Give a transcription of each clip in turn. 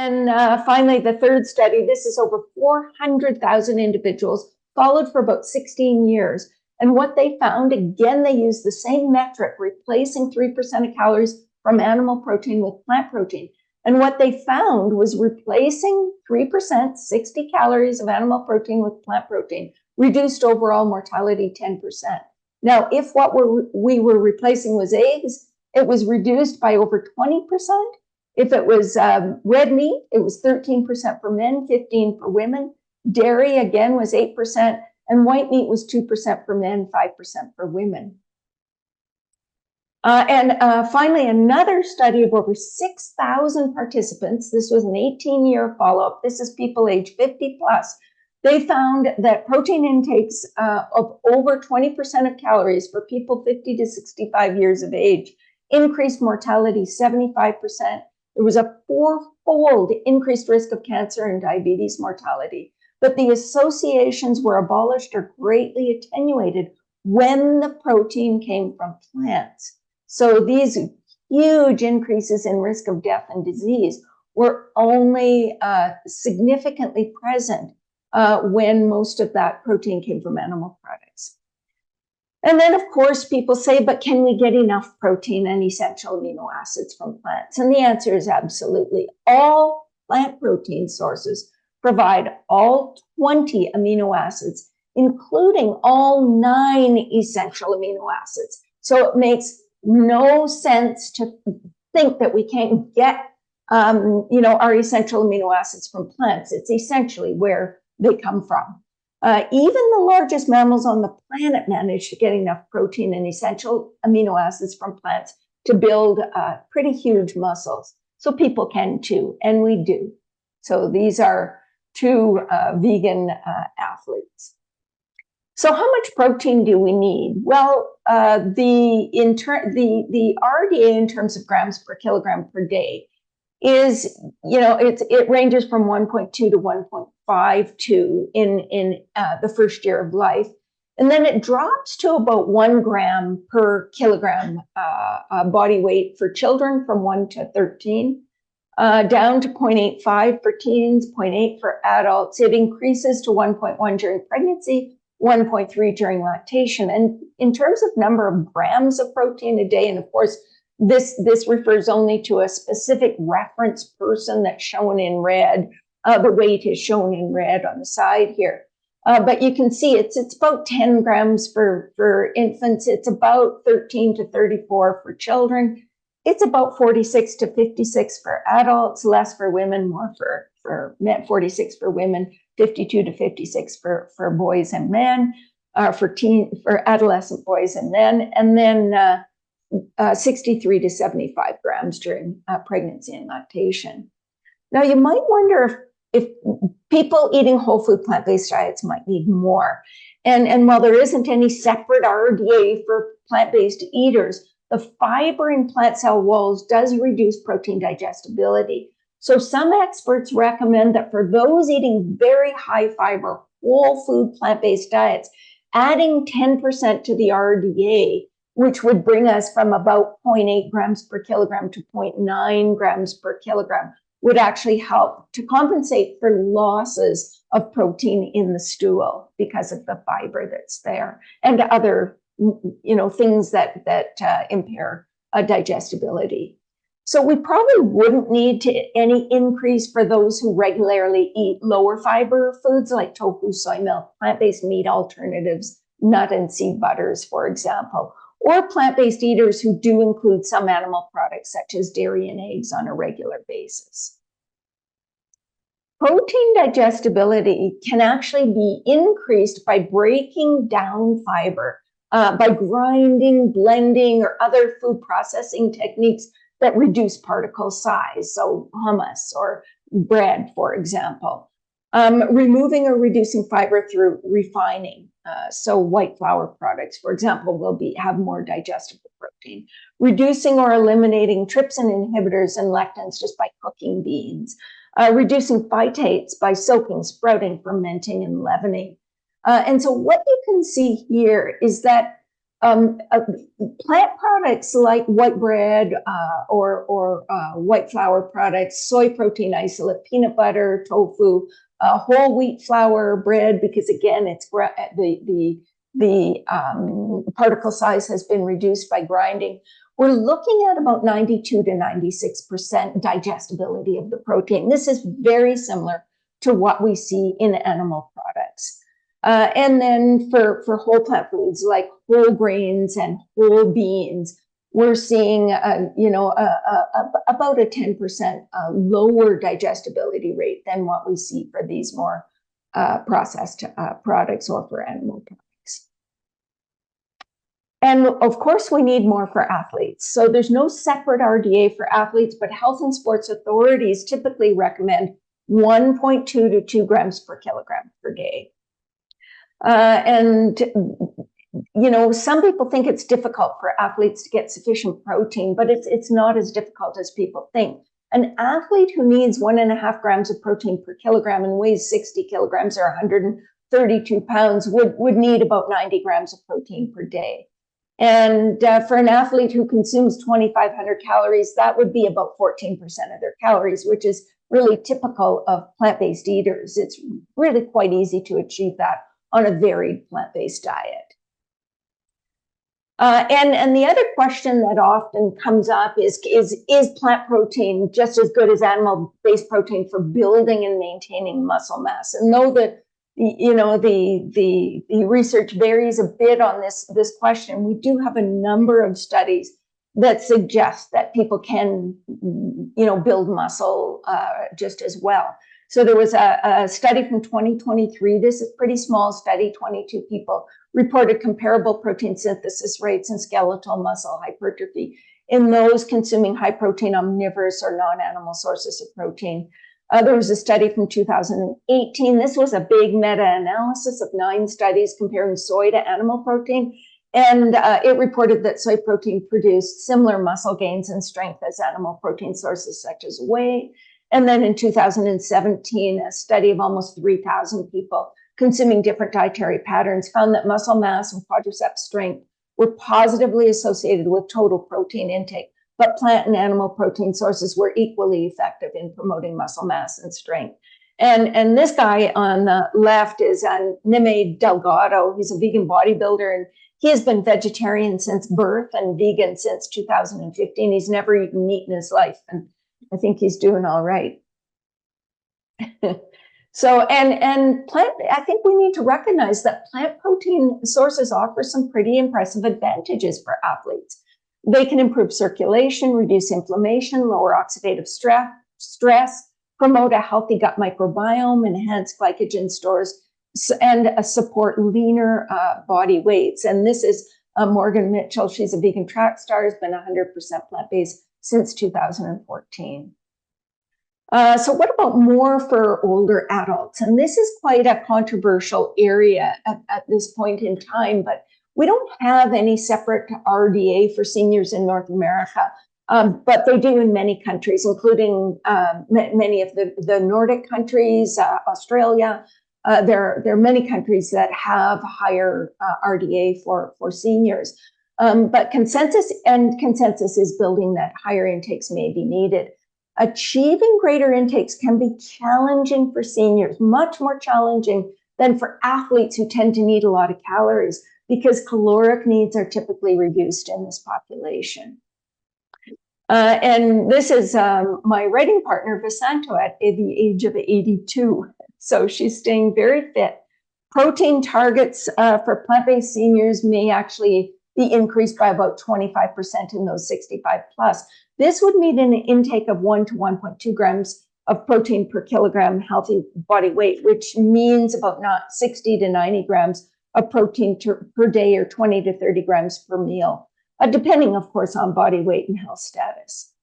then finally, the third study, this is over 400,000 individuals followed for about 16 years. And what they found, again, they used the same metric, replacing 3% of calories from animal protein with plant protein. And what they found was replacing 3%, 60 calories of animal protein with plant protein, reduced overall mortality 10%. Now, if what we were replacing was eggs, it was reduced by over 20%. If it was red meat, it was 13% for men, 15% for women. Dairy, again, was 8%, and white meat was 2% for men, 5% for women. Finally, another study of over 6,000 participants. This was an 18-year follow-up. This is people age 50 plus. They found that protein intakes of over 20% of calories for people 50 to 65 years of age increased mortality 75%. There was a four-fold increased risk of cancer and diabetes mortality. But the associations were abolished or greatly attenuated when the protein came from plants. So these huge increases in risk of death and disease were only significantly present when most of that protein came from animal products. And then, of course, people say, but can we get enough protein and essential amino acids from plants? And the answer is absolutely. All plant protein sources provide all 20 amino acids, including all 9 essential amino acids. So it makes no sense to think that we can't get, our essential amino acids from plants. It's essentially where they come from. Even the largest mammals on the planet manage to get enough protein and essential amino acids from plants to build pretty huge muscles. So people can too, and we do. So these are two vegan athletes. So how much protein do we need? Well, the RDA in terms of grams per kilogram per day is, it ranges from 1.2 to 1.52 in the first year of life. And then it drops to about 1 gram per kilogram body weight for children from 1 to 13, down to 0.85 for teens, 0.8 for adults. It increases to 1.1 during pregnancy, 1.3 during lactation. And in terms of number of grams of protein a day, and of course, this refers only to a specific reference person that's shown in red. The weight is shown in red on the side here. But you can see it's about 10 grams for infants. It's about 13 to 34 for children. It's about 46 to 56 for adults, less for women, more for men, 46 for women, 52 to 56 for boys and men, for adolescent boys and men, and then 63 to 75 grams during pregnancy and lactation. Now, you might wonder if people eating whole food plant-based diets might need more. And while there isn't any separate RDA for plant-based eaters, the fiber in plant cell walls does reduce protein digestibility. So some experts recommend that for those eating very high fiber, whole food plant-based diets, adding 10% to the RDA, which would bring us from about 0.8 grams per kilogram to 0.9 grams per kilogram, would actually help to compensate for losses of protein in the stool because of the fiber that's there and other things that impair digestibility. So we probably wouldn't need any increase for those who regularly eat lower fiber foods like tofu, soy milk, plant-based meat alternatives, nut and seed butters, for example, or plant-based eaters who do include some animal products such as dairy and eggs on a regular basis. Protein digestibility can actually be increased by breaking down fiber, by grinding, blending, or other food processing techniques that reduce particle size, so hummus or bread, for example. Removing or reducing fiber through refining, so white flour products, for example, will have more digestible protein. Reducing or eliminating trypsin inhibitors and lectins just by cooking beans. Reducing phytates by soaking, sprouting, fermenting, and leavening. And so what you can see here is that Plant products like white bread or white flour products, soy protein isolate, peanut butter, tofu, whole wheat flour bread, because again, it's the particle size has been reduced by grinding. We're looking at about 92 to 96% digestibility of the protein. This is very similar to what we see in animal products. And then for whole plant foods like whole grains and whole beans, we're seeing, about a 10% lower digestibility rate than what we see for these more processed products or for animal products. And of course, we need more for athletes. So there's no separate RDA for athletes, but health and sports authorities typically recommend 1.2 to 2 grams per kilogram per day. And some people think it's difficult for athletes to get sufficient protein, but it's not as difficult as people think. An athlete who needs 1.5 grams of protein per kilogram and weighs 60 kilograms or 132 pounds would need about 90 grams of protein per day. And for an athlete who consumes 2,500 calories, that would be about 14% of their calories, which is really typical of plant-based eaters. It's really quite easy to achieve that on a varied plant-based diet. And the other question that often comes up is plant protein just as good as animal-based protein for building and maintaining muscle mass? And though the research varies a bit on this question, we do have a number of studies that suggest that people can, build muscle just as well. So there was a study from 2023. This is a pretty small study, 22 people reported comparable protein synthesis rates and skeletal muscle hypertrophy in those consuming high protein omnivorous or non-animal sources of protein. There was a study from 2018. This was a big meta-analysis of 9 studies comparing soy to animal protein. And it reported that soy protein produced similar muscle gains and strength as animal protein sources such as whey. And then in 2017, a study of almost 3,000 people consuming different dietary patterns found that muscle mass and quadriceps strength were positively associated with total protein intake, but plant and animal protein sources were equally effective in promoting muscle mass and strength. And this guy on the left is Nime Delgado. He's a vegan bodybuilder, and he has been vegetarian since birth and vegan since 2015. He's never eaten meat in his life, and I think he's doing all right. So, and plant, I think we need to recognize that plant protein sources offer some pretty impressive advantages for athletes. They can improve circulation, reduce inflammation, lower oxidative stress, promote a healthy gut microbiome, enhance glycogen stores, and support leaner body weights. And this is Morgan Mitchell. She's a vegan track star, has been 100% plant-based since 2014. So what about more for older adults? And this is quite a controversial area at this point in time, but we don't have any separate RDA for seniors in North America, but they do in many countries, including many of the Nordic countries, Australia. There are many countries that have higher RDA for seniors. But consensus is building that higher intakes may be needed. Achieving greater intakes can be challenging for seniors, much more challenging than for athletes who tend to need a lot of calories, because caloric needs are typically reduced in this population. And this is my writing partner, Visanto, at the age of 82. So she's staying very fit. Protein targets for plant-based seniors may actually be increased by about 25% in those 65 plus. This would mean an intake of 1 to 1.2 grams of protein per kilogram healthy body weight, which means about 60 to 90 grams of protein per day, or 20 to 30 grams per meal, depending, of course, on body weight and health status.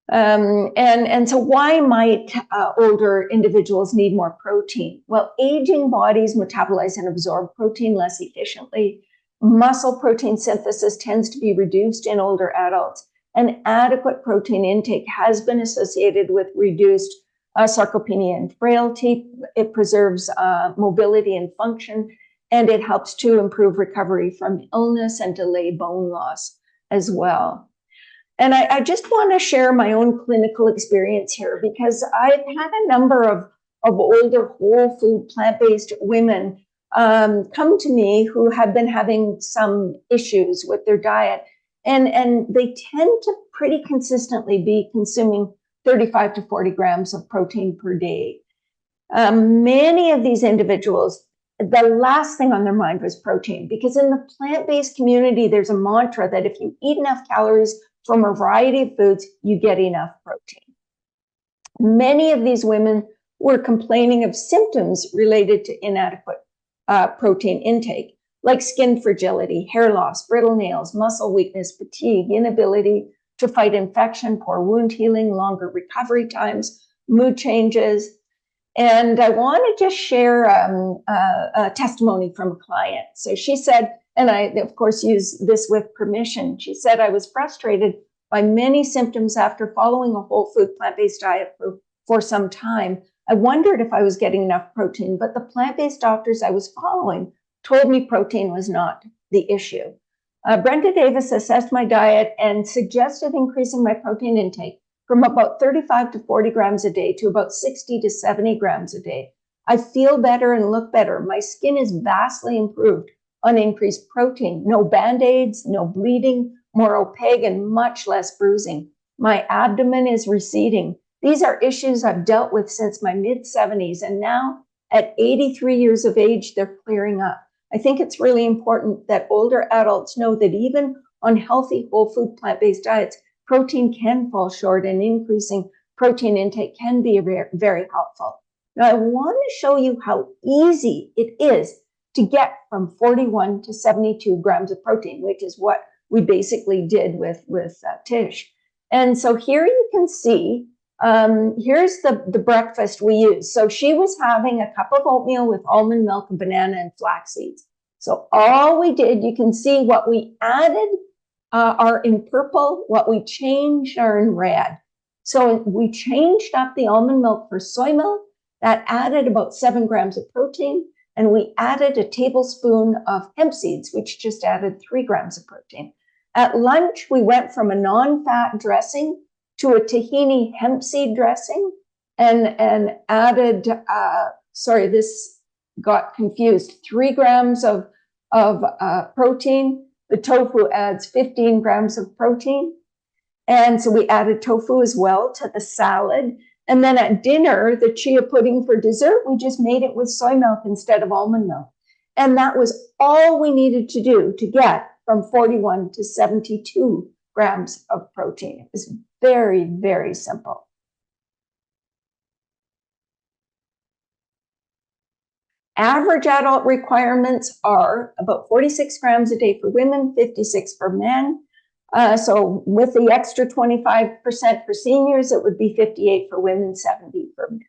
And so why might older individuals need more protein? Well, aging bodies metabolize and absorb protein less efficiently. Muscle protein synthesis tends to be reduced in older adults, and adequate protein intake has been associated with reduced sarcopenia and frailty. It preserves mobility and function, and it helps to improve recovery from illness and delay bone loss as well. And I just want to share my own clinical experience here, because I've had a number of older whole food plant-based women come to me who have been having some issues with their diet, and they tend to pretty consistently be consuming 35 to 40 grams of protein per day. Many of these individuals, the last thing on their mind was protein, because in the plant-based community, there's a mantra that if you eat enough calories from a variety of foods, you get enough protein. Many of these women were complaining of symptoms related to inadequate protein intake, like skin fragility, hair loss, brittle nails, muscle weakness, fatigue, inability to fight infection, poor wound healing, longer recovery times, mood changes. And I want to just share a testimony from a client. So she said, and I, of course, use this with permission. She said, I was frustrated by many symptoms after following a whole food plant-based diet for some time. I wondered if I was getting enough protein, but the plant-based doctors I was following told me protein was not the issue. Brenda Davis assessed my diet and suggested increasing my protein intake from about 35 to 40 grams a day to about 60 to 70 grams a day. I feel better and look better. My skin is vastly improved on increased protein. No Band-Aids, no bleeding, more opaque, and much less bruising. My abdomen is receding. These are issues I've dealt with since my mid-70s, and now at 83 years of age, they're clearing up. I think it's really important that older adults know that even on healthy whole food plant-based diets, protein can fall short, and increasing protein intake can be very helpful. Now, I want to show you how easy it is to get from 41 to 72 grams of protein, which is what we basically did with Tish. And so here you can see, here's the breakfast we used. So she was having a cup of oatmeal with almond milk, a banana, and flax seeds. So all we did, you can see what we added are in purple, what we changed are in red. So we changed up the almond milk for soy milk. That added about 7 grams of protein, and we added a tablespoon of hemp seeds, which just added 3 grams of protein. At lunch, we went from a non-fat dressing to a tahini hemp seed dressing, and added, sorry, this got confused, 3 grams of protein. The tofu adds 15 grams of protein. And so we added tofu as well to the salad. And then at dinner, the chia pudding for dessert, we just made it with soy milk instead of almond milk. And that was all we needed to do to get from 41 to 72 grams of protein. It was very, very simple. Average adult requirements are about 46 grams a day for women, 56 for men. So with the extra 25% for seniors, it would be 58 for women, 70 for men.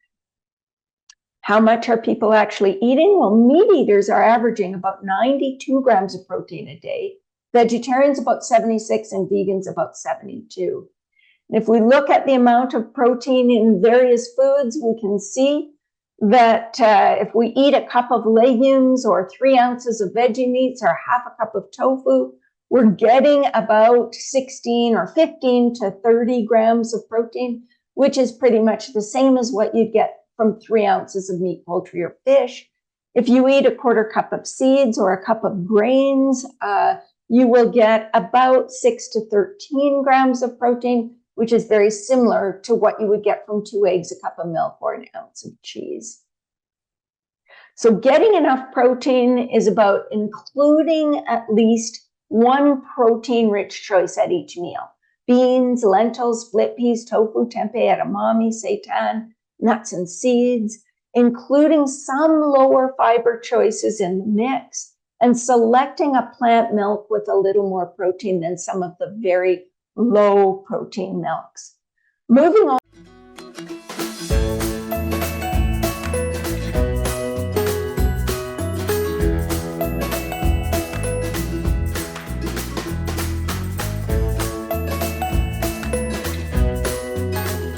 How much are people actually eating? Well, meat eaters are averaging about 92 grams of protein a day, vegetarians about 76, and vegans about 72. And if we look at the amount of protein in various foods, we can see that if we eat a cup of legumes or 3 ounces of veggie meats or half a cup of tofu, we're getting about 16 or 15 to 30 grams of protein, which is pretty much the same as what you'd get from 3 ounces of meat, poultry, or fish. If you eat a quarter cup of seeds or a cup of grains, you will get about 6 to 13 grams of protein, which is very similar to what you would get from 2 eggs, a cup of milk, or an ounce of cheese. So getting enough protein is about including at least 1 protein-rich choice at each meal. Beans, lentils, split peas, tofu, tempeh, edamame, seitan, nuts and seeds, including some lower fiber choices in the mix, and selecting a plant milk with a little more protein than some of the very low protein milks. Moving on.